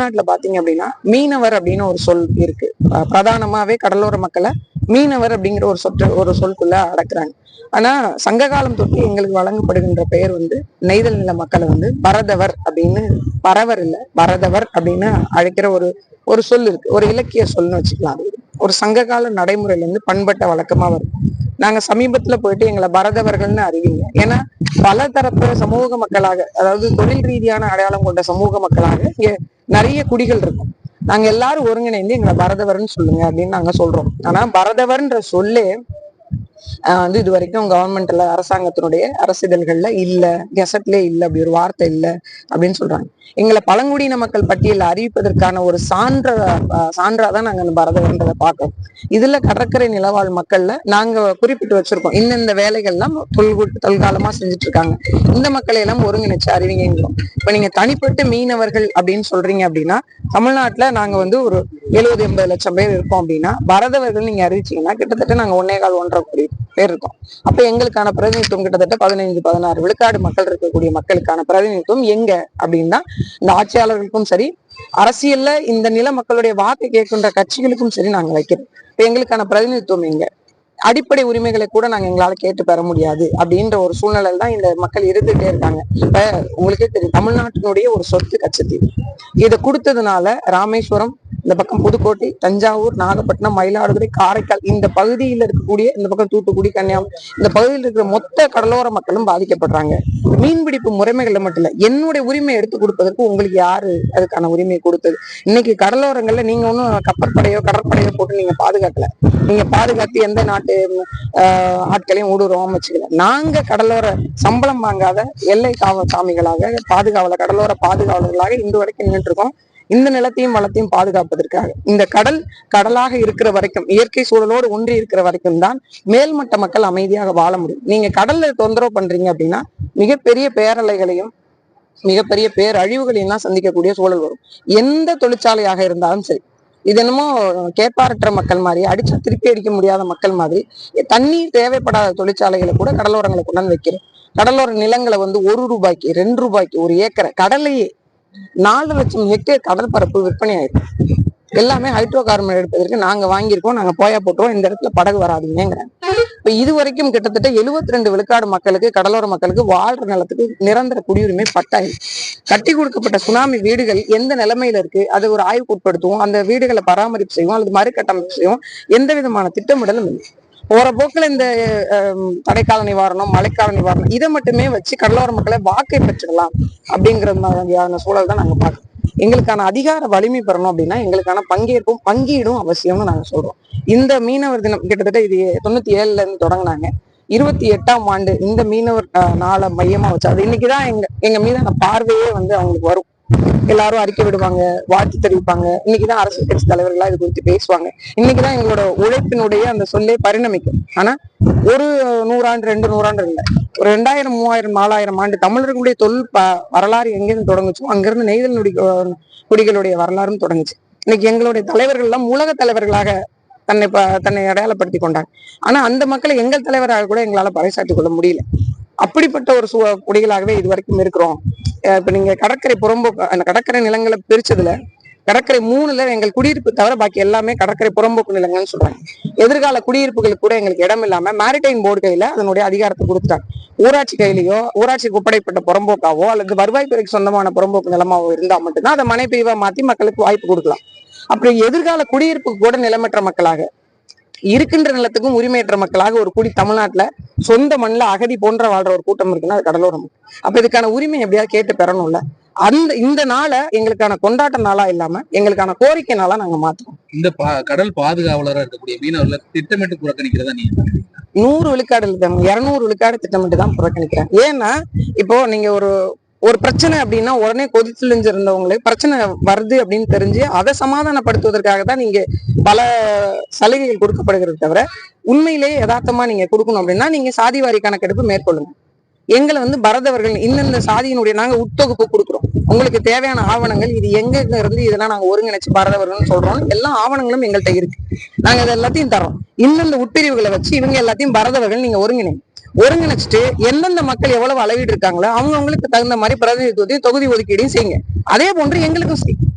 தமிழ்நாட்டுல பாத்தீங்க அப்படின்னா மீனவர் அப்படின்னு ஒரு சொல் இருக்கு. பிரதானமாவே கடலோர மக்களை மீனவர் அப்படிங்கிற ஒரு சொல்குள்ள அடக்குறாங்க. ஆனா சங்க காலம் தொட்டு எங்களுக்கு வழங்கப்படுகின்ற பெயர் வந்து நெய்தல் நில மக்களை வந்து பரதவர் அப்படின்னு, பரவர் இல்ல பரதவர் அப்படின்னு அழைக்கிற ஒரு சொல் இருக்கு. ஒரு இலக்கிய சொல்னு வச்சுக்கலாம். ஒரு சங்ககால நடைமுறையில இருந்து பண்பட்ட வழக்கமா வரும். நாங்க சமீபத்துல போயிட்டு எங்களை பரதவர்கள்னு அறிவிங்க. ஏன்னா பல தரப்பு சமூக மக்களாக, அதாவது தொழில் ரீதியான அடையாளம் கொண்ட சமூக மக்களாக இங்க நிறைய குடிகள் இருக்கும். நாங்க எல்லாரும் ஒருங்கிணைந்து எங்களை பரதவர்னு சொல்லுங்க அப்படின்னு நாங்க சொல்றோம். ஆனா பரதவர்ன்ற சொல்லே வந்து இது வரைக்கும் கவர்மெண்ட்ல அரசாங்கத்தினுடைய அரசிதழ்கள்ல இல்ல, கெசட்லே இல்ல, அப்படி ஒரு வார்த்தை இல்ல அப்படின்னு சொல்றாங்க. எங்களை பழங்குடியின மக்கள் பட்டியல அறிவிப்பதற்கான ஒரு சான்றாதான் நாங்க அந்த பரதவன்றதை பார்க்கறோம். இதுல கடற்கரை நிலவாழ் மக்கள்ல நாங்க குறிப்பிட்டு வச்சிருக்கோம், இந்த வேலைகள்லாம் தொல்காலமா செஞ்சுட்டு இருக்காங்க, இந்த மக்களை எல்லாம் ஒருங்கிணைச்சு அறிவிங்கிறோம். இப்ப நீங்க தனிப்பட்டு மீனவர்கள் அப்படின்னு சொல்றீங்க அப்படின்னா, தமிழ்நாட்டுல நாங்க வந்து ஒரு 70-80 லட்சம் பேர் இருக்கோம் அப்படின்னா, பரதவர்கள் நீங்க அறிவிச்சீங்கன்னா கிட்டத்தட்ட நாங்க 1.25-1.5 கோடி பேர் இருக்கோம். அப்ப எங்களுக்கான பிரதிநிதித்துவம் கிட்டத்தட்ட 15-16 விழுக்காடு மக்கள் இருக்கக்கூடிய மக்களுக்கான பிரதிநிதித்துவம் எங்க அப்படின்னா, இந்த ஆட்சியாளர்களுக்கும் சரி, அரசியல்ல இந்த நில மக்களுடைய வாக்கு கேட்கின்ற கட்சிகளுக்கும் சரி நாங்க வைக்கிறோம். இப்ப எங்களுக்கான பிரதிநிதித்துவம் எங்க? அடிப்படை உரிமைகளை கூட நாங்க எங்களால கேட்டு பெற முடியாது அப்படின்ற ஒரு சூழ்நிலை தான் இந்த மக்கள் இருந்துட்டே இருக்காங்க. இப்ப உங்களுக்கே தெரியும், தமிழ்நாட்டினுடைய ஒரு சொத்து கச்சத்தீவு. இதை கொடுத்ததுனால ராமேஸ்வரம், இந்த பக்கம் புதுக்கோட்டை, தஞ்சாவூர், நாகப்பட்டினம், மயிலாடுதுறை, காரைக்கால், இந்த பகுதியில் இருக்கக்கூடிய, இந்த பக்கம் தூத்துக்குடி, கன்னியாகுமரி, இந்த பகுதியில் இருக்கிற மொத்த கடலோர மக்களும் பாதிக்கப்படுறாங்க. மீன்பிடிப்பு முறைமைகள்ல மட்டும் இல்ல, என்னுடைய உரிமை எடுத்து கொடுப்பதற்கு உங்களுக்கு யாரு அதுக்கான உரிமையை கொடுத்தது? இன்னைக்கு கடலோரங்கள்ல நீங்க ஒன்னும் கப்பற்படையோ கடற்படையோ போட்டு நீங்க பாதுகாக்கல. நீங்க பாதுகாத்து எந்த நாட்டு ஆட்களையும் ஊடுருவாம வச்சுக்கல. நாங்க கடலோர சம்பளம் வாங்காத எல்லை காவல் சாமிகளாக, கடலோர பாதுகாவலர்களாக இன்று வரைக்கும் நின்றுட்டு இருக்கோம். இந்த நிலத்தையும் வளத்தையும் பாதுகாப்பதற்காக. இந்த கடலாக இருக்கிற வரைக்கும், இயற்கை சூழலோடு ஒன்றி இருக்கிற வரைக்கும் தான் மேல்மட்ட மக்கள் அமைதியாக வாழ முடியும். நீங்க கடல்ல தொந்தரவு பண்றீங்க அப்படின்னா மிகப்பெரிய பேரலைகளையும் மிகப்பெரிய பேரழிவுகளையும் தான் சந்திக்கக்கூடிய சூழல் வரும். எந்த தொழிற்சாலையாக இருந்தாலும் சரி. இது என்னமோ கேப்பாரற்ற மக்கள் மாதிரி, அடிச்சா திருப்பி அடிக்க முடியாத மக்கள் மாதிரி, தண்ணீர் தேவைப்படாத தொழிற்சாலைகளை கூட கடலோரங்களை கொண்டாந்து வைக்கிறோம். கடலோர நிலங்களை வந்து 1 ரூபாய்க்கு 2 ரூபாய்க்கு ஒரு ஏக்கரை, கடலையே 4 லட்சம் ஹெக்டேர் கடல் பரப்பு விற்பனை ஆயிருக்கு. எல்லாமே ஹைட்ரோ கார்பன் எடுப்பதற்கு நாங்க வாங்கியிருக்கோம், நாங்க போயா போட்டுருவோம், இந்த இடத்துல படகு வராதுங்கிறாங்க. இப்ப இது வரைக்கும் கிட்டத்தட்ட 72 விழுக்காடு மக்களுக்கு, கடலோர மக்களுக்கு வாழ்ற நிலத்துக்கு நிரந்தர குடியுரிமை பட்டாயி கட்டி கொடுக்கப்பட்ட சுனாமி வீடுகள் எந்த நிலைமையில இருக்கு, அதை ஒரு ஆய்வுக்கு உட்படுத்துவோம், அந்த வீடுகளை பராமரிப்பு செய்வோம் அல்லது மறுகட்டமைப்பு செய்வோம். எந்த விதமான திட்டமிடலும் இல்லை. போற போக்குல இந்த தடைக்கால நிவாரணம், மழைக்கால நிவாரணம், இதை மட்டுமே வச்சு கடலோர மக்களை வாக்கை பெற்றுடலாம் அப்படிங்கிற மாதிரியான சூழல் தான் நாங்க பார்க்கறோம். எங்களுக்கான அதிகார வலிமை பெறணும் அப்படின்னா எங்களுக்கான பங்கீடும் அவசியம்னு நாங்க சொல்றோம். இந்த மீனவர் தினம் கிட்டத்தட்ட இது 97ல இருந்து தொடங்கினாங்க. 28ஆம் ஆண்டு இந்த மீனவர் நாளை மையமா வச்சு, அது இன்னைக்குதான் எங்க மீதான பார்வையே வந்து அவங்களுக்கு வரும். எல்லாரும் அறிக்கை விடுவாங்க, வாழ்த்து தெரிவிப்பாங்க. இன்னைக்குதான் அரசியல் கட்சி தலைவர்களா இது குறித்து பேசுவாங்க. இன்னைக்குதான் எங்களோட உழைப்பினுடைய அந்த சொல்லே பரிணமிக்கும். ஆனா ஒரு 100 ஆண்டு 2 நூறாண்டு இல்லை, ஒரு 2000 3000 4000 ஆண்டு தமிழர்களுடைய வரலாறு எங்கிருந்து தொடங்குச்சோ அங்கிருந்து நெய்தல் குடிகளுடைய வரலாறும் தொடங்குச்சு. இன்னைக்கு எங்களுடைய தலைவர்கள் எல்லாம் உலக தலைவர்களாக தன்னை அடையாளப்படுத்தி கொண்டாங்க. ஆனா அந்த மக்களை எங்கள் தலைவராக கூட எங்களால பறைசாற்றிக் கொள்ள முடியல. அப்படிப்பட்ட ஒரு குடிகளாகவே இது வரைக்கும் இருக்கிறோம். இப்ப நீங்க கடற்கரை புறம்போக்கு, அந்த கடற்கரை நிலங்களை பிரிச்சதுல கடற்கரை 3ல எங்கள் குடியிருப்பு தவிர பாக்கி எல்லாமே கடற்கரை புறம்போக்கு நிலங்கள்னு சொல்றாங்க. எதிர்கால குடியிருப்புகளுக்கு கூட எங்களுக்கு இடம் இல்லாம மேரிடைம் போர்டு கையில அதனுடைய அதிகாரத்தை கொடுத்துட்டாங்க. ஊராட்சி கையிலயோ, ஊராட்சிக்கு ஒப்படைப்பட்ட புறம்போக்காவோ அல்லது வருவாய்த்துறைக்கு சொந்தமான புறம்போக்கு நிலமாவோ இருந்தா மட்டும்தான் அதை மனைப்பிரிவா மாத்தி மக்களுக்கு வாய்ப்பு கொடுக்கலாம். அப்படி எதிர்கால குடியிருப்புக்கு கூட நிலமற்ற மக்களாக, இருக்கின்ற நிலத்துக்கும் உரிமையற்ற மக்களாக ஒரு குடி தமிழ்நாட்டுல சொந்த மண்ணில் அகதி போன்ற வாழ்ற ஒரு கூட்டம் இருக்குன்னா அது கடலோர மக்கள். அப்ப இதுக்கான உரிமை எப்படியாவது கேட்டு பெறணும்ல. இந்த நாளை எங்களுக்கான கொண்டாட்ட நாளா இல்லாம எங்களுக்கான கோரிக்கை நாளா நாங்க மாத்துறோம். இந்த கடல் பாதுகாவலராக இருக்கக்கூடிய மீனவர்களை திட்டமிட்டு புறக்கணிக்கிறதா நீங்க 100 விழுக்காடு 200 விழுக்காடு திட்டமிட்டு தான் புறக்கணிக்கிறேன். ஏன்னா இப்போ நீங்க ஒரு பிரச்சனை அப்படின்னா உடனே கொதிச்சுழிஞ்சிருந்தவங்களுக்கு பிரச்சனை வருது அப்படின்னு தெரிஞ்சு அதை சமாதானப்படுத்துவதற்காக தான் நீங்க பல சலுகைகள் கொடுக்கப்படுகிறது தவிர, உண்மையிலேயே யதார்த்தமா நீங்க கொடுக்கணும் அப்படின்னா நீங்க சாதிவாரி கணக்கெடுப்பு மேற்கொள்ளுங்க. எங்களை வந்து பரதவர்கள் இந்தந்த சாதியினுடைய நாங்க உட்தொகுப்பு கொடுக்குறோம். உங்களுக்கு தேவையான ஆவணங்கள் இது எங்க இருந்து இதெல்லாம் நாங்க ஒருங்கிணைச்சு பரதவர்கள்னு சொல்றோம். எல்லா ஆவணங்களும் எங்கள்கிட்ட இருக்கு. நாங்க இது எல்லாத்தையும் தரோம். இந்தந்த உட்பிரிவுகளை வச்சு இவங்க எல்லாத்தையும் பரதவர்கள் நீங்க ஒருங்கிணைச்சிட்டு எந்தெந்த மக்கள் எவ்வளவு அளவீடு இருக்காங்களோ அவங்களுக்கு தகுந்த மாதிரி பிரதிநிதித்துவத்தையும் தொகுதி ஒதுக்கீடையும் செய்யுங்க. அதே போன்று எங்களுக்கும் செய்யும்.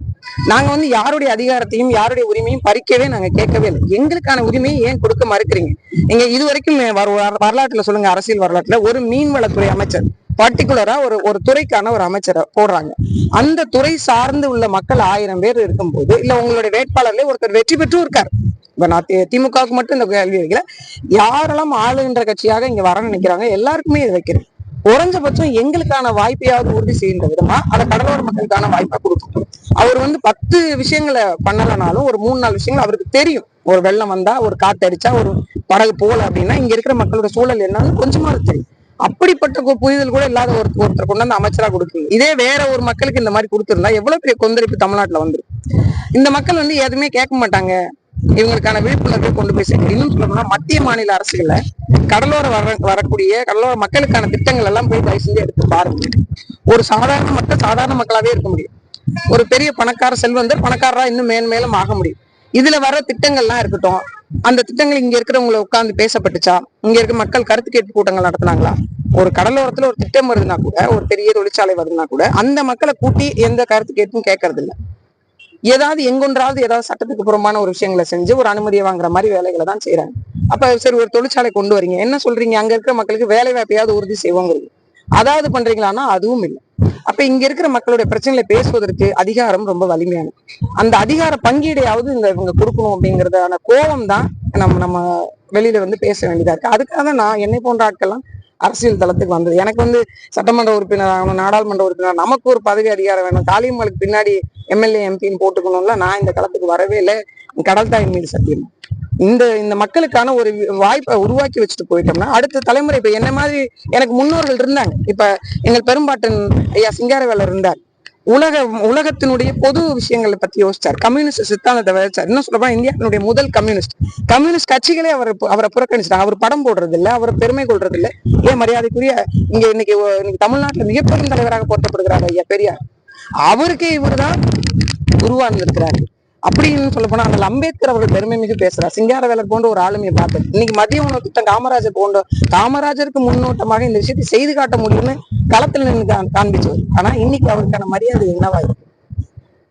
நாங்க வந்து யாருடைய அதிகாரத்தையும் யாருடைய உரிமையும் பறிக்கவே நாங்க கேட்கவே இல்லை. எங்களுக்கான உரிமையை ஏன் கொடுக்க மறுக்கிறீங்க? நீங்க இது வரைக்கும் வரலாற்றுல சொல்லுங்க, அரசியல் வரலாற்றுல ஒரு மீன்வளத்துறை அமைச்சர் பர்டிகுலரா ஒரு துறைக்கான ஒரு அமைச்சரை போடுறாங்க. அந்த துறை சார்ந்து உள்ள மக்கள் 1000 பேர் இருக்கும்போது, இல்ல உங்களுடைய வேட்பாளர்ல ஒருத்தர் வெற்றி பெற்றும் இருக்காரு. இப்ப நான் திமுகவுக்கு மட்டும் இந்த கேள்வி வைக்கல, யாரெல்லாம் ஆளுகின்ற கட்சியாக இங்க வர நினைக்கிறாங்க எல்லாருக்குமே இது வைக்கிறேன். குறைஞ்சபட்சம் எங்களுக்கான வாய்ப்பையாவது உறுதி செய்கின்ற விதமா அதை கடலோர மக்களுக்கான வாய்ப்பா கொடுக்கும். அவர் வந்து 10 விஷயங்களை பண்ணலனாலும் ஒரு 3-4 விஷயங்கள் அவருக்கு தெரியும். ஒரு வெள்ளம் வந்தா, ஒரு காத்தடிச்சா, ஒரு படகு போல அப்படின்னா இங்க இருக்கிற மக்களோட சூழல் என்னன்னு கொஞ்சமா தெரியும். அப்படிப்பட்ட புரிதல் கூட இல்லாத ஒருத்தர் கொண்டு வந்து அமைச்சரா கொடுக்குங்க. இதே வேற ஒரு மக்களுக்கு இந்த மாதிரி கொடுத்திருந்தா எவ்வளவு பெரிய கொந்தளிப்பு தமிழ்நாட்டுல வந்துடும். இந்த மக்கள் வந்து எதுவுமே கேட்க மாட்டாங்க. இவங்களுக்கான விழிப்புணர்வை கொண்டு போய் சேர்க்கணும். இன்னும் சொல்லணும்னா மத்திய மாநில அரசுகளை கடலோர வரக்கூடிய கடலோர மக்களுக்கான திட்டங்கள் எல்லாம் போய் தயவு செஞ்சு எடுத்து பாருங்க. ஒரு சாதாரண மக்கள் சாதாரண மக்களாவே இருக்க முடியும். ஒரு பெரிய பணக்கார செல்வந்தர் பணக்காரரா இன்னும் மேலும் ஆக முடியும். இதுல வர திட்டங்கள்லாம் இருக்கட்டும், அந்த திட்டங்கள் இங்க இருக்கிறவங்களை உட்கார்ந்து பேசப்பட்டுச்சா? இங்க இருக்க மக்கள் கருத்து கேட்பு கூட்டங்கள் நடத்தினாங்களா? ஒரு கடலோரத்துல ஒரு திட்டம் வருதுன்னா கூட, ஒரு பெரிய தொழிற்சாலை வருதுன்னா கூட அந்த மக்களை கூட்டி எந்த கருத்து கேட்பும் கேட்கறது இல்லை. ஏதாவது எங்கொன்றாவது ஏதாவது சட்டத்துக்கு புறம்பான ஒரு விஷயங்களை செஞ்சு ஒரு அனுமதியை வாங்குற மாதிரி வேலைகளை தான் செய்யறாங்க. அப்ப சரி, ஒரு தொழிற்சாலை கொண்டு வரீங்க, என்ன சொல்றீங்க? அங்க இருக்கிற மக்களுக்கு வேலை வாய்ப்பையாவது உறுதி செய்வோங்கிறது. அதாவது பண்றீங்களான்னா அதுவும் இல்லை. அப்ப இங்க இருக்கிற மக்களுடைய பிரச்சனைகளை பேசுவதற்கு அதிகாரம் ரொம்ப வலிமையானது. அந்த அதிகார பங்கீடையாவது இவங்க கொடுக்கணும் அப்படிங்கறதான கோபம் தான் நம்ம வெளியில வந்து பேச வேண்டியதா இருக்கு. அதுக்காக தான் நான் என்னை போன்ற ஆட்கள்லாம் அரசியல் தளத்துக்கு வந்தது. எனக்கு வந்து சட்டமன்ற உறுப்பினர் ஆகணும், நாடாளுமன்ற உறுப்பினர், நமக்கு ஒரு பதவி அதிகாரம் வேணும், காளியம்மலுக்கு பின்னாடி எம்எல்ஏ எம்பின்னு போட்டுக்கணும்ல நான் இந்த களத்துக்கு வரவே இல்லை. கடல் தாயின் மீது சத்தியம். இந்த மக்களுக்கான ஒரு வாய்ப்பை உருவாக்கி வச்சுட்டு போயிட்டோம்னா அடுத்த தலைமுறை, இப்ப என்ன மாதிரி எனக்கு முன்னோர்கள் இருந்தாங்க. இப்ப எங்கள் பெரும்பாட்டன் ஐயா சிங்காரவேலர் இருந்தார். உலகத்தினுடைய பொது விஷயங்களை பத்தி யோசிச்சார். கம்யூனிஸ்ட் சித்தாந்தத்தை விதைச்சார். இன்னும் சொல்லப்போனா இந்தியாவினுடைய முதல் கம்யூனிஸ்ட் கட்சிகளே அவரை புறக்கணிச்சிட்டாங்க. அவர் படம் போடுறது இல்லை, அவரை பெருமை கொள்றது இல்லை. ஏன் மரியாதைக்குரிய இன்னைக்கு தமிழ்நாட்டுல மிகப்பெரும் தலைவராக போற்றப்படுகிறார் ஐயா பெரியார். அவருக்கே இவர்தான் உருவாந்திருக்கிறாரு. அப்படின்னு சொல்ல போனா அந்த அம்பேத்கர் அவர்கள் பெருமை மிகு பேசுறார். சிங்காரவேலர் போன்ற ஒரு ஆளுமையை பார்த்தது. இன்னைக்கு மதிய உணவு திட்டம் காமராஜருக்கு முன்னோட்டமாக இந்த விஷயத்தை செய்து காட்ட முடியும்னு களத்துல நின்று காண்பிச்சவர். ஆனா இன்னைக்கு அவருக்கான மரியாதை என்னவா இருக்கு?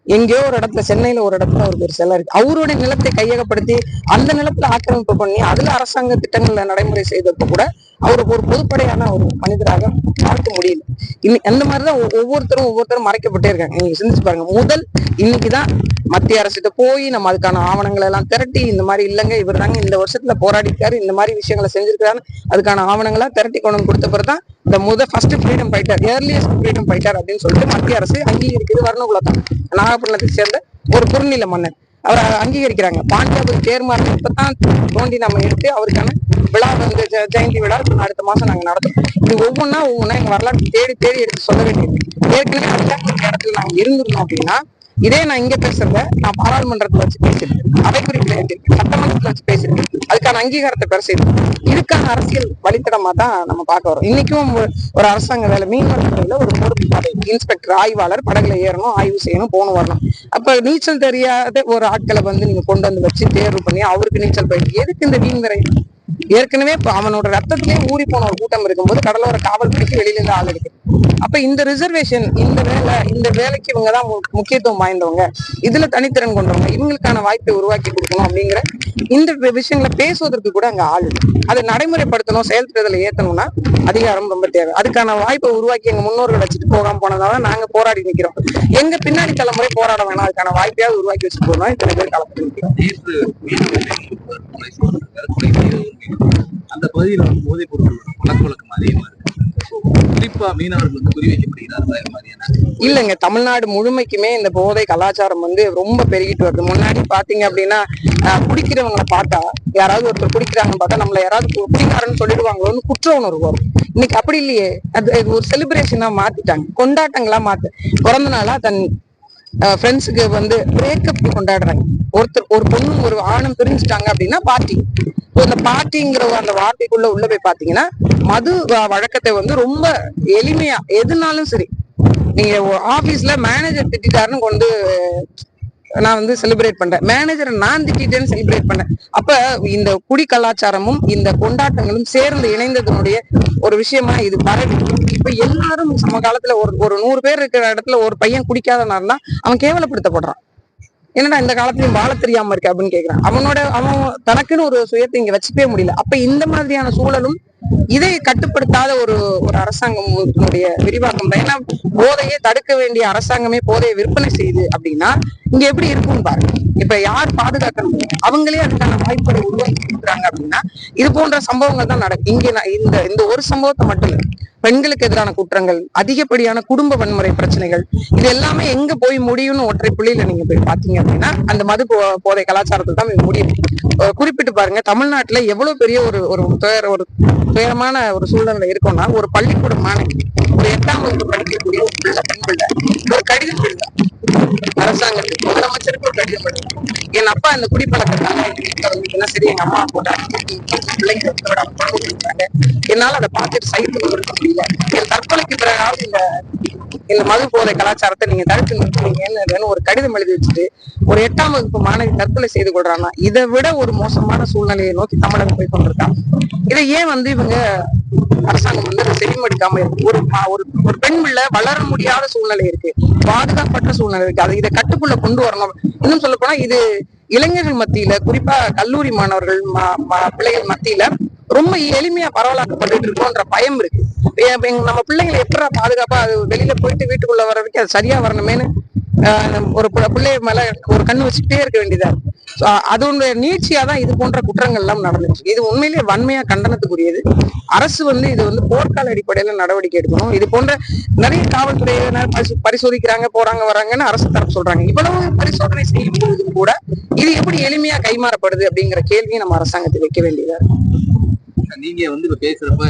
எங்கேயோ ஒரு இடத்துல, சென்னையில ஒரு இடத்துல அவருக்கு ஒரு சிலை இருக்கு. அவருடைய நிலத்தை கையகப்படுத்தி அந்த நிலத்துல ஆக்கிரமிப்பு பண்ணி அதுல அரசாங்க திட்டங்கள்ல நடைமுறை செய்தப்ப கூட அவருக்கு ஒரு பொதுப்படையான ஒரு மனிதராக பார்க்க முடியல. அந்த மாதிரிதான் ஒவ்வொருத்தரும் மறைக்கப்பட்டே இருக்காங்க. நீங்க சிந்திச்சு பாருங்க. இன்னைக்குதான் மத்திய அரசுகிட்ட போய் நம்ம அதுக்கான ஆவணங்களை எல்லாம் திரட்டி, இந்த மாதிரி இல்லைங்க இவர் தாங்க இந்த வருஷத்துல போராடிருக்காரு, இந்த மாதிரி விஷயங்களை செஞ்சிருக்காரு, அதுக்கான ஆவணங்களா திரட்டி கொண்டு கொடுத்த பிறகுதான் இந்த first freedom fighter, earliest freedom fighter அப்படின்னு சொல்லிட்டு மத்திய அரசு அங்கீகரிக்கிறது. வர்ணகுலத்தான் நாகப்பட்டினத்தை சேர்ந்த ஒரு குறுநில மன்னர் அவரை அங்கீகரிக்கிறாங்க. பாண்டியாபுரி தேர்மாறு இப்பதான் தோண்டி நம்ம எடுத்து அவருக்கான விழா வந்து ஜெயந்தி விழா அடுத்த மாசம் நாங்க நடத்துறோம். இது ஒவ்வொன்னா எங்க வரலாற்று தேடி எடுத்து சொல்ல வேண்டியது. ஏற்கனவே அதிகாரத்துக்கு இடத்துல நாங்க இருந்திருந்தோம் அப்படின்னா, இதே நான் இங்க பேசுறத நான் பாராளுமன்றத்துல வச்சு பேசியிருக்கேன், அவைக்குறிப்பில் எழுதியிருக்கேன், சட்டமன்றத்துல வச்சு பேசியிருக்கேன், அதுக்கான அங்கீகாரத்தை பெற செய்திருக்கேன். இதுக்கான அரசியல் வழித்தடமா தான் நம்ம பார்க்க வரோம். இன்னைக்கும் ஒரு அரசாங்க வேலை, மீன்வளத்துறையில ஒரு பொறுப்பு பதவி, இன்ஸ்பெக்டர், ஆய்வாளர், படகுல ஏறணும், ஆய்வு செய்யணும், போகணும் வரணும். அப்ப நீச்சல் தெரியாத ஒரு ஆட்களை வந்து நீங்க கொண்டு வந்து வச்சு தேர்வு பண்ணி அவருக்கு நீச்சல் பயிற்சி எதுக்கு? இந்த வீண் விரை. ஏற்கனவே அவனோட ரத்தத்திலேயே ஊறி போன ஒரு கூட்டம் இருக்கும்போது கடலோர காவல்துறைக்கு வெளியில இருந்து ஆள் எடுக்கு. அப்ப இந்த ரிசர்வேஷன், இந்த வேலைக்கு இவங்கதான் முக்கியத்துவம் வாய்ந்தவங்க, இதுல தனித்திறன் கொண்டவங்க, இவங்களுக்கான வாய்ப்பை உருவாக்கி கொடுக்கணும் அப்படிங்கிற இந்த விஷயங்களை பேசுவதற்கு கூட அங்க ஆள் இருக்கு. அதை நடைமுறைப்படுத்தணும், செயல்திட்டத்துல ஏத்தணும்னா அதிகாரம் ரொம்ப தேவை. அதுக்கான வாய்ப்பை உருவாக்கி எங்க முன்னோர்கள் வச்சுட்டு போகாம போனதால நாங்க போராடி நிக்கிறோம். எங்க பின்னாடி தலைமுறை போராட வேணாம், அதுக்கான வாய்ப்பையாவது உருவாக்கி வச்சுட்டு போகணும். இத்தனை பேர் களத்தில் நிற்கிறோம். அந்த பகுதியில் வந்து போதைப் பொருள் பழக்க வழக்கம் அதிகமா இருக்கு. குறிப்பா மீனவர்கள் வந்து குறிவைக்கப்படுகிறார். இல்லைங்க, தமிழ்நாடு முழுமைக்குமே இந்த போதை கலாச்சாரம் வந்து ரொம்ப பெருகிட்டு வருது. முன்னாடி பாத்தீங்க அப்படின்னா குடிக்கிறவங்களை பார்த்தா, யாராவது ஒருத்தர் குடிக்கிறாங்கன்னு பார்த்தா நம்மள யாராவது குடிக்காரன்னு சொல்லிடுவாங்களோன்னு குற்ற உணர்வு வரும். இன்னைக்கு அப்படி இல்லையே. அது ஒரு செலிப்ரேஷனா மாத்திட்டாங்க, கொண்டாட்டங்களா பிறந்த நாளா தன் ஃப்ரெண்ட்ஸுக்கு வந்து பிரேக்கப் கொண்டாடுறாங்க. ஒரு பொண்ணும் ஒரு ஆணும் பிரிஞ்சுட்டாங்க அப்படின்னா பார்ட்டி. இந்த பார்ட்டிங்கிற அந்த வார்த்தைக்குள்ள உள்ள போய் பாத்தீங்கன்னா மது வழக்கத்தை வந்து ரொம்ப எளிமையா எதுனாலும் சரி, நீங்க ஆபீஸ்ல மேனேஜர் திட்டாருன்னு கொண்டு நான் வந்து செலிப்ரேட் பண்றேன், மேனேஜரை நான் திட்டேன்னு செலிப்ரேட் பண்ணேன். அப்ப இந்த குடி கலாச்சாரமும் இந்த கொண்டாட்டங்களும் சேர்ந்து இணைந்ததனுடைய ஒரு விஷயமா இது பரவி. இப்ப எல்லாரும் சமகாலத்துல ஒரு 100 பேர் இருக்கிற இடத்துல ஒரு பையன் குடிக்காதனாருன்னா அவன் கேவலப்படுத்தப்படுறான். என்னடா இந்த காலத்துலயும் வாழ தெரியாம இருக்கு அப்படின்னு கேக்குறான். அவன் தனக்குன்னு ஒரு சுயத்தை இங்க வச்சுக்கவே முடியல. அப்ப இந்த மாதிரியான சூழலும் இதை கட்டுப்படுத்தாத ஒரு ஒரு அரசாங்கத்தினுடைய விரிவாக்கம் தான். ஏன்னா போதையை தடுக்க வேண்டிய அரசாங்கமே போதையை விற்பனை செய்யுது அப்படின்னா இங்க எப்படி இருக்கும்னு பாருங்க. இப்ப யார் பாதுகாக்கணும்? அவங்களே அதுக்கான வாய்ப்புகளை உருவாக்கி இருக்கிறாங்க அப்படின்னா இது போன்ற சம்பவங்கள் தான் நடக்கும். இங்க இந்த இந்த ஒரு சம்பவத்தை மட்டும் இல்லை, பெண்களுக்கு எதிரான குற்றங்கள், அதிகப்படியான குடும்ப வன்முறை பிரச்சனைகள், இது எல்லாமே எங்க போய் முடியும்னு ஒற்றை புள்ளியில நீங்க போய் பாத்தீங்க அப்படின்னா அந்த மது போதை கலாச்சாரத்தில் தான் முடியும். குறிப்பிட்டு பாருங்க, தமிழ்நாட்டுல எவ்வளவு பெரிய ஒரு துயரமான ஒரு சூழ்நிலை இருக்கும்னா, ஒரு பள்ளிக்கூட மாணவி, ஒரு 8ஆம் வகுப்பு படிக்கக்கூடிய ஒரு பெண் பிள்ளை ஒரு கடிதம் எழுதும் அரசாங்கத்துக்கு, முதலமைச்சருக்கு ஒரு கடிதம் எழுதும். என் அப்பா இந்த குடிப்பழக்கத்தால சரி எங்க அம்மா போட்டாங்க, பிள்ளைங்க என்னால அதை பார்த்துட்டு சைக்கிள் இருக்க முடியல, என் தற்கொலைக்கு பிறகாவது இந்த மது போதை கலாச்சாரத்தை நீங்க தடுத்து நிறுத்துவீங்கன்னு ஒரு கடிதம் எழுதி வச்சுட்டு ஒரு 8ஆம் வகுப்பு மாணவி தற்கொலை செய்து கொள்றாங்கன்னா இதை விட ஒரு மோசமான சூழ்நிலையை நோக்கி தமிழகம் போய் கொண்டிருக்காங்க. இதை ஏன் இவங்க அரசாங்கம் அதை செவிமடுக்காம இருக்கு? ஒரு பெண் பிள்ளை வளர முடியாத சூழ்நிலை இருக்கு, பாதுகாப்பற்ற சூழ்நிலை இருக்கு, அதை இதை கட்டுக்குள்ள கொண்டு வரணும். இன்னும் சொல்ல போனா இது இளைஞர்கள் மத்தியில, குறிப்பா கல்லூரி மாணவர்கள் பிள்ளைகள் மத்தியில ரொம்ப எளிமையா பரவலாக்கப்பட்டு இருக்கோன்ற பயம் இருக்கு. நம்ம பிள்ளைங்களை எப்படி பாதுகாப்பா அது வெளியில போயிட்டு வீட்டுக்குள்ள வர வரைக்கும் அது சரியா வரணுமேனு ஒரு பிள்ளைய மேல ஒரு கண்ணு வச்சுக்கிட்டே இருக்க வேண்டியதா இருக்கு. அதோட நீட்சியா தான் இது போன்ற குற்றங்கள் எல்லாம் நடந்துச்சு. இது உண்மையிலேயே வன்மையா கண்டனத்துக்குரியது. அரசு இது போர்க்கால அடிப்படையில நடவடிக்கை எடுக்கணும். இது போன்ற நிறைய காவல்துறையினர் பரிசோதிக்கிறாங்க, போறாங்க வராங்கன்னு அரசு தரப்பு சொல்றாங்க. இவ்வளவு பரிசோதனை செய்யும் போதும் கூட இது எப்படி எளிமையா கைமாறப்படுது அப்படிங்கிற கேள்வியை நம்ம அரசாங்கத்தை வைக்க வேண்டியதா இருக்கு. நீங்க இப்ப பேசுறப்ப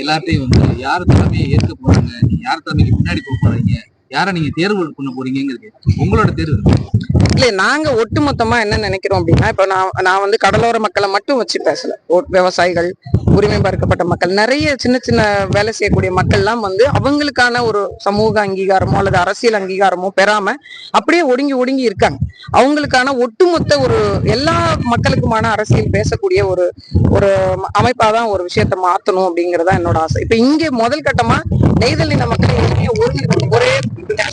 எல்லாத்தையும் யார தலைமையை ஏற்க போறாங்க, நீங்க யார தலைமைக்கு முன்னாடி போக போறீங்க, யார நீங்க தேர்வு பண்ண போறீங்கிறது உங்களோட தேர்வு. இல்ல, நாங்க ஒட்டுமொத்தமா என்ன நினைக்கிறோம் அப்படின்னா, இப்ப நான் கடலோர மக்களை மட்டும் வச்சு பேசல. விவசாயிகள், உரிமை மறுக்கப்பட்ட மக்கள், நிறைய சின்ன சின்ன வேலை செய்யக்கூடிய மக்கள் எல்லாம் அவங்களுக்கான ஒரு சமூக அங்கீகாரமோ அல்லது அரசியல் அங்கீகாரமோ பெறாம அப்படியே ஒடுங்கி ஒடுங்கி இருக்காங்க. அவங்களுக்கான ஒட்டுமொத்த ஒரு எல்லா மக்களுக்குமான அரசியல் பேசக்கூடிய ஒரு ஒரு அமைப்பாதான் ஒரு விஷயத்த மாத்தணும் அப்படிங்கறதா என்னோட ஆசை. இப்ப இங்க முதல் கட்டமா நெய்தல் இன மக்களை ஒரே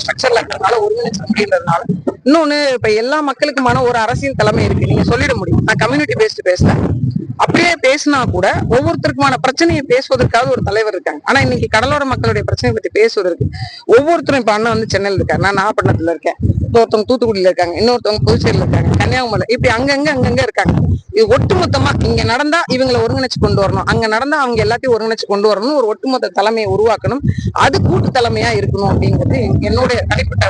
ஸ்ட்ரக்சர்ல இருக்கிறதுனால ஒருங்கிணைச்ச முடியறதுனால, இன்னொன்னு இப்ப எல்லா மக்களுக்குமான ஒரு அரசியல் தலைமை இருக்கு, நீங்க சொல்லிட முடியும். நான் கம்யூனிட்டி பேஸ்டு பேசல, அப்படியே பேசினா கூட ஒவ்வொருத்தருக்குமான பிரச்சனையை பேசுவதற்காக ஒரு தலைவர் இருக்காங்க. ஆனா இன்னைக்கு கடலோர மக்களுடைய பிரச்சனையை பத்தி பேசுவதற்கு ஒவ்வொருத்தரும், இப்ப அண்ணன் சென்னையில இருக்காரு, நான் நாகப்பட்டினத்துல இருக்கேன், ஒருத்தவங்க தூத்துக்குடியில இருக்காங்க, இன்னொருத்தவங்க புதுச்சேரியில இருக்காங்க, கன்னியாகுமரி, இப்படி அங்கங்க இருக்காங்க. இது ஒட்டுமொத்தமா இங்க நடந்தா இவங்களை ஒருங்கிணைச்சு கொண்டு வரணும், அங்க நடந்தா அவங்க எல்லாத்தையும் ஒருங்கிணைச்சு கொண்டு வரணும், ஒரு ஒட்டுமொத்த தலைமையை உருவாக்கணும், அது கூட்டு தலைமையா இருக்கணும் அப்படிங்கிறது என்னுடைய தனிப்பட்ட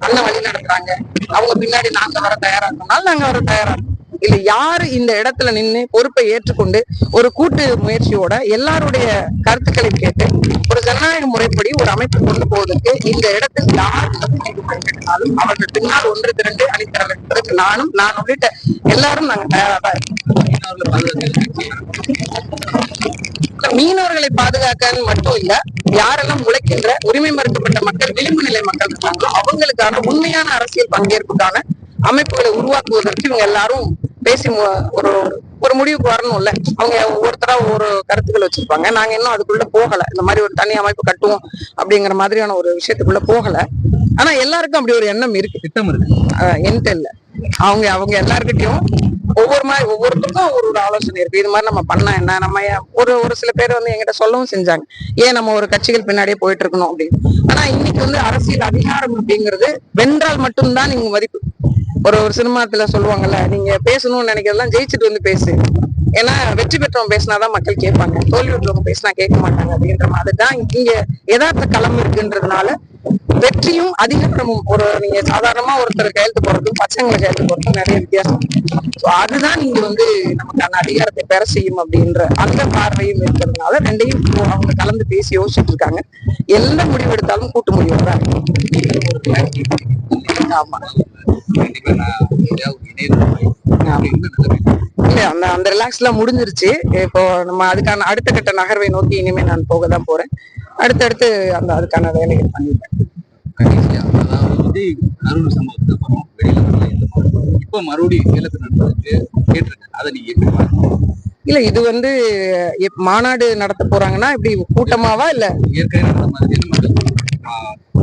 அண்ணன் வழி நடத்துறாங்க. அவங்க பின்னாடி நாங்க வர தயாரா இருக்கனால நாங்க வர தயாரா இருக்கோம். இல்ல யாரு இந்த இடத்துல நின்று பொறுப்பை ஏற்றுக்கொண்டு ஒரு கூட்டு முயற்சியோட எல்லாருடைய கருத்துக்களை கேட்டு ஒரு ஜனநாயக முறைப்படி ஒரு அமைப்பு கொண்டு போவதற்கு இந்த இடத்தில் யார் கேட்டாலும் அவர்கள் பின்னால் ஒன்று திரண்டு அணித்தரவிற்கு நான் உள்ளிட்ட எல்லாரும் நாங்க தயாரா தான் மீனவர்களை பாதுகாக்க மட்டும் இல்ல, யாரெல்லாம் உழைக்கின்ற உரிமை மறுக்கப்பட்ட மக்கள், விளிம்பு நிலை மக்கள் இருக்காங்களோ அவங்களுக்கான உண்மையான அரசியல் பங்கேற்புக்கான அமைப்புகளை உருவாக்குவதற்கு இவங்க எல்லாரும் பேசி ஒரு ஒரு முடிவுக்கு வரணும்ல. அவங்க ஒவ்வொருத்தரா ஒரு கருத்துக்கள் வச்சிருப்பாங்க. நாங்க இன்னும் அதுக்குள்ள போகல, இந்த மாதிரி ஒரு தனி அமைப்பு கட்டுவோம் அப்படிங்கிற மாதிரியான ஒரு விஷயத்துக்குள்ள போகல. ஆனா எல்லாருக்கும் அப்படி ஒரு எண்ணம் இருக்கு, திட்டம் இருக்கு. என்கிட்ட இல்ல, அவங்க எல்லாருக்கிட்டையும் ஒவ்வொருத்தருக்கும் ஒரு ஆலோசனை இருக்கு. இது மாதிரி நம்ம பண்ணா என்ன, நம்ம ஒரு சில பேர் என்கிட்ட சொல்லவும் செஞ்சாங்க, ஏன் நம்ம ஒரு கட்சிகள் பின்னாடியே போயிட்டு இருக்கணும் அப்படின்னு. ஆனா இன்னைக்கு அரசியல் அதிகாரம் அப்படிங்கிறது வென்றால் மட்டும்தான் நீங்க மதிப்பு. ஒரு சினிமாத்துல சொல்லுவாங்கல்ல, நீங்க பேசணும்னு நினைக்கிறதெல்லாம் ஜெயிச்சுட்டு பேசு, ஏன்னா வெற்றி பெற்றவங்க பேசினாதான் மக்கள் கேட்பாங்க, தோல்வி விட்டுறவங்க பேசினா கேட்க மாட்டாங்க அப்படின்ற மாதிரி தான் இங்க யதார்த்த களம் இருக்குன்றதுனால வெற்றியும் அதிகாரமும் நீங்க சாதாரணமா ஒருத்தர் கையெழுத்து போறதுக்கும் பசங்களை கையெழுத்து போறதுக்கும் நிறைய வித்தியாசம். அதுதான் நீங்க நமக்கான அதிகாரத்தை பெற செய்யும் அப்படின்ற அந்த பார்வையும் இருக்கிறதுனால ரெண்டையும் அவங்க கலந்து பேசி யோசிச்சுட்டு இருக்காங்க. எந்த முடிவு எடுத்தாலும் கூட்டு முடிவு தான். ஆமா, இல்ல அந்த ரிலாக்ஸ் எல்லாம் முடிஞ்சிருச்சு. இப்போ நம்ம அதுக்கான அடுத்த கட்ட நகர்வை நோக்கி இனிமே நான் போகதான் போறேன். அடுத்தடுத்து அதுக்கான வேலைகள் பண்ணிட்டேன். இல்ல இது மாநாடு நடத்த போறாங்கன்னா இப்படி கூட்டமாவா இல்ல ஏற்கனவே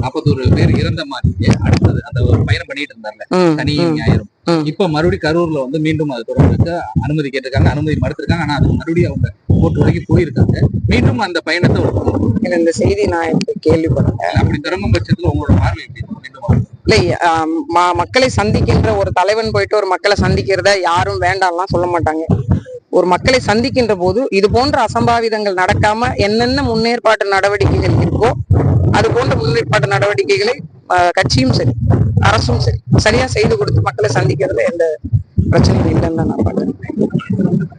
41 பேர் இறந்த மாதிரி அடுத்தது அந்த ஒரு பயணம் பண்ணிட்டு இருந்தாங்க சனி ஞாயிறும். இப்ப மறுபடியும் கரூர்ல வந்து மீண்டும் அது தொடர்ந்து அனுமதி கேட்டிருக்காங்க, அனுமதி மறுத்திருக்காங்க. ஆனா அது மறுபடியும் அவங்க கோர்ட் வரைக்கும் போயிருக்காங்க. மீண்டும் அந்த பயணத்தை இந்த செய்தி நான் கேள்விப்பட்டேன். அப்படி தொடங்கும் பட்சத்துல உங்களோட பார்வை மீண்டும் இல்லை, மக்களை சந்திக்கின்ற ஒரு தலைவன் போயிட்டு ஒரு மக்களை சந்திக்கிறத யாரும் வேண்டாம்லாம் சொல்ல மாட்டாங்க. ஒரு மக்களை சந்திக்கின்ற போது இது போன்ற அசம்பாவிதங்கள் நடக்காம என்னென்ன முன்னேற்பாட்டு நடவடிக்கைகள் இருக்கோ அது போன்ற முன்னேற்பாட்டு நடவடிக்கைகளை கட்சியும் சரி அரசும் சரி சரியா செய்து கொடுத்து மக்களை சந்திக்கிறதுல எந்த பிரச்சனையும் இல்லைன்னு நான் பாக்குறேன்.